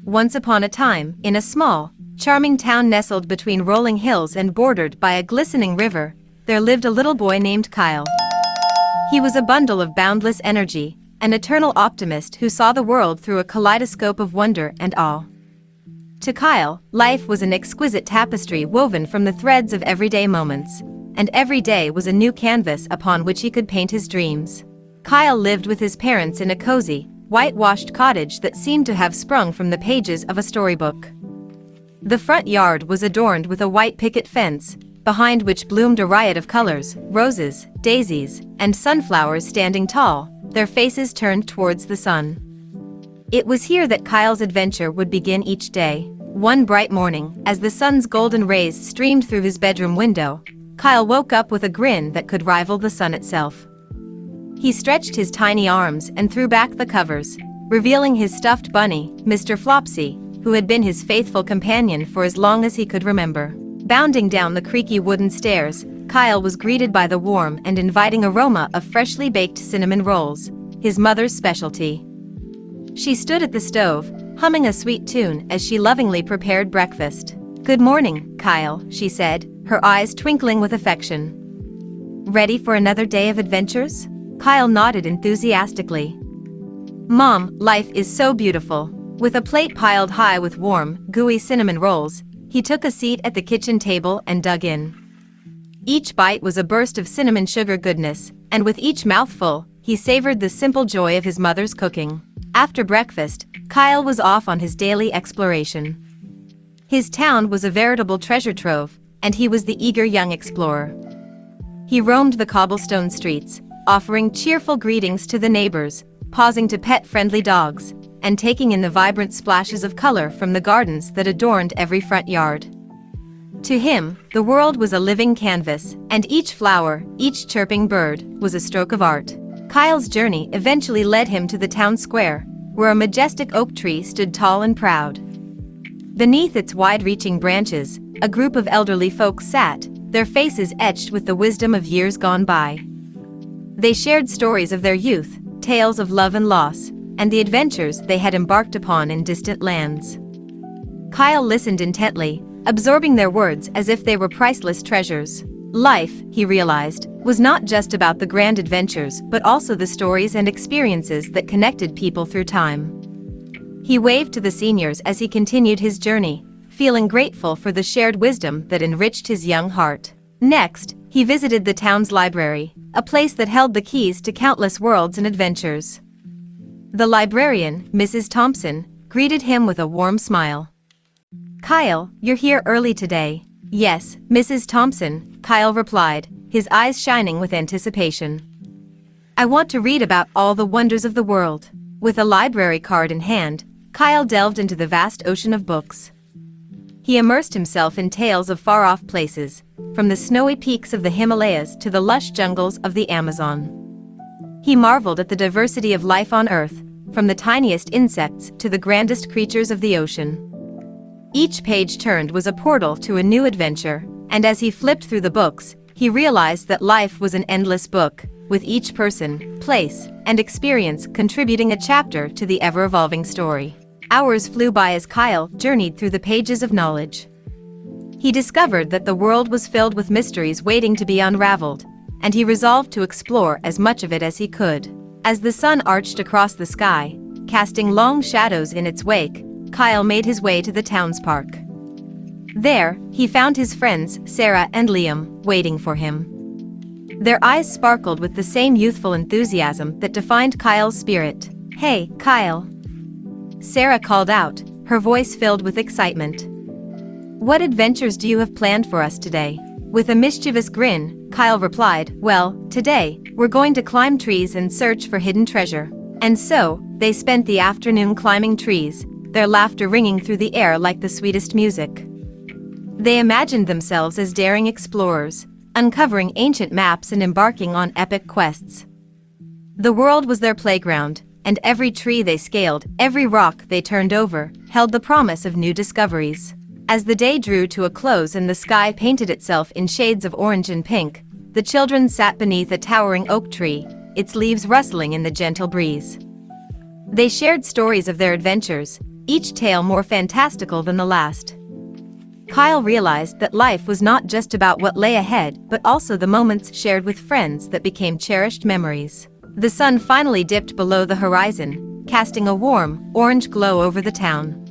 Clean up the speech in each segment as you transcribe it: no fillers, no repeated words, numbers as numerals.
Once upon a time, in a small, charming town nestled between rolling hills and bordered by a glistening river, there lived a little boy named Kyle. He was a bundle of boundless energy, an eternal optimist who saw the world through a kaleidoscope of wonder and awe. To Kyle, life was an exquisite tapestry woven from the threads of everyday moments, and every day was a new canvas upon which he could paint his dreams. Kyle lived with his parents in a cozy, whitewashed cottage that seemed to have sprung from the pages of a storybook. The front yard was adorned with a white picket fence, behind which bloomed a riot of colors: roses, daisies, and sunflowers standing tall, their faces turned towards the sun. It was here that Kyle's adventure would begin each day. One bright morning, as the sun's golden rays streamed through his bedroom window, Kyle woke up with a grin that could rival the sun itself. He stretched his tiny arms and threw back the covers, revealing his stuffed bunny, Mr. Flopsy, who had been his faithful companion for as long as he could remember. Bounding down the creaky wooden stairs, Kyle was greeted by the warm and inviting aroma of freshly baked cinnamon rolls, his mother's specialty. She stood at the stove, humming a sweet tune as she lovingly prepared breakfast. "Good morning, Kyle," she said, her eyes twinkling with affection. "Ready for another day of adventures?" Kyle nodded enthusiastically. "Mom, life is so beautiful." With a plate piled high with warm, gooey cinnamon rolls, he took a seat at the kitchen table and dug in. Each bite was a burst of cinnamon sugar goodness, and with each mouthful, he savored the simple joy of his mother's cooking. After breakfast, Kyle was off on his daily exploration. His town was a veritable treasure trove, and he was the eager young explorer. He roamed the cobblestone streets, offering cheerful greetings to the neighbors, pausing to pet friendly dogs, and taking in the vibrant splashes of color from the gardens that adorned every front yard. To him, the world was a living canvas, and each flower, each chirping bird, was a stroke of art. Kyle's journey eventually led him to the town square, where a majestic oak tree stood tall and proud. Beneath its wide-reaching branches, a group of elderly folks sat, their faces etched with the wisdom of years gone by. They shared stories of their youth, tales of love and loss, and the adventures they had embarked upon in distant lands. Kyle listened intently, absorbing their words as if they were priceless treasures. Life, he realized, was not just about the grand adventures but also the stories and experiences that connected people through time. He waved to the seniors as he continued his journey, feeling grateful for the shared wisdom that enriched his young heart. Next, he visited the town's library, a place that held the keys to countless worlds and adventures. The librarian, Mrs. Thompson, greeted him with a warm smile. "Kyle, you're here early today." "Yes, Mrs. Thompson," Kyle replied, his eyes shining with anticipation. "I want to read about all the wonders of the world." With a library card in hand, Kyle delved into the vast ocean of books. He immersed himself in tales of far-off places, from the snowy peaks of the Himalayas to the lush jungles of the Amazon. He marveled at the diversity of life on Earth, from the tiniest insects to the grandest creatures of the ocean. Each page turned was a portal to a new adventure, and as he flipped through the books, he realized that life was an endless book, with each person, place, and experience contributing a chapter to the ever-evolving story. Hours flew by as Kyle journeyed through the pages of knowledge. He discovered that the world was filled with mysteries waiting to be unraveled, and he resolved to explore as much of it as he could. As the sun arched across the sky, casting long shadows in its wake, Kyle made his way to the town's park. There, he found his friends, Sarah and Liam, waiting for him. Their eyes sparkled with the same youthful enthusiasm that defined Kyle's spirit. "Hey, Kyle," Sarah called out, her voice filled with excitement. "What adventures do you have planned for us today?" With a mischievous grin, Kyle replied, "Well, today, we're going to climb trees and search for hidden treasure." And so, they spent the afternoon climbing trees, their laughter ringing through the air like the sweetest music. They imagined themselves as daring explorers, uncovering ancient maps and embarking on epic quests. The world was their playground, and every tree they scaled, every rock they turned over, held the promise of new discoveries. As the day drew to a close and the sky painted itself in shades of orange and pink, the children sat beneath a towering oak tree, its leaves rustling in the gentle breeze. They shared stories of their adventures, each tale more fantastical than the last. Kyle realized that life was not just about what lay ahead but also the moments shared with friends that became cherished memories. The sun finally dipped below the horizon, casting a warm, orange glow over the town.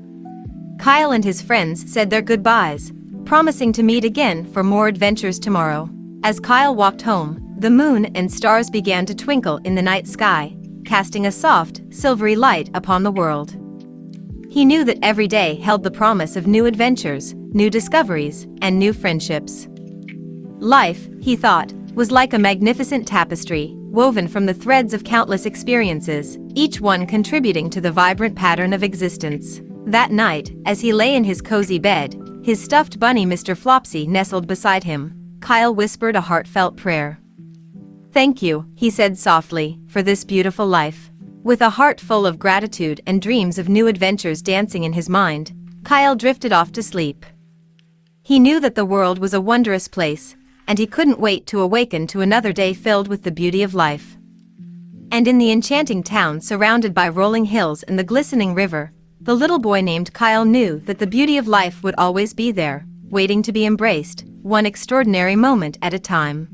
Kyle and his friends said their goodbyes, promising to meet again for more adventures tomorrow. As Kyle walked home, the moon and stars began to twinkle in the night sky, casting a soft, silvery light upon the world. He knew that every day held the promise of new adventures, new discoveries, and new friendships. Life, he thought, was like a magnificent tapestry, woven from the threads of countless experiences, each one contributing to the vibrant pattern of existence. That night, as he lay in his cozy bed, his stuffed bunny Mr. Flopsy nestled beside him, Kyle whispered a heartfelt prayer. "Thank you," he said softly, "for this beautiful life." With a heart full of gratitude and dreams of new adventures dancing in his mind, Kyle drifted off to sleep. He knew that the world was a wondrous place, and he couldn't wait to awaken to another day filled with the beauty of life. And in the enchanting town surrounded by rolling hills and the glistening river, the little boy named Kyle knew that the beauty of life would always be there, waiting to be embraced, one extraordinary moment at a time.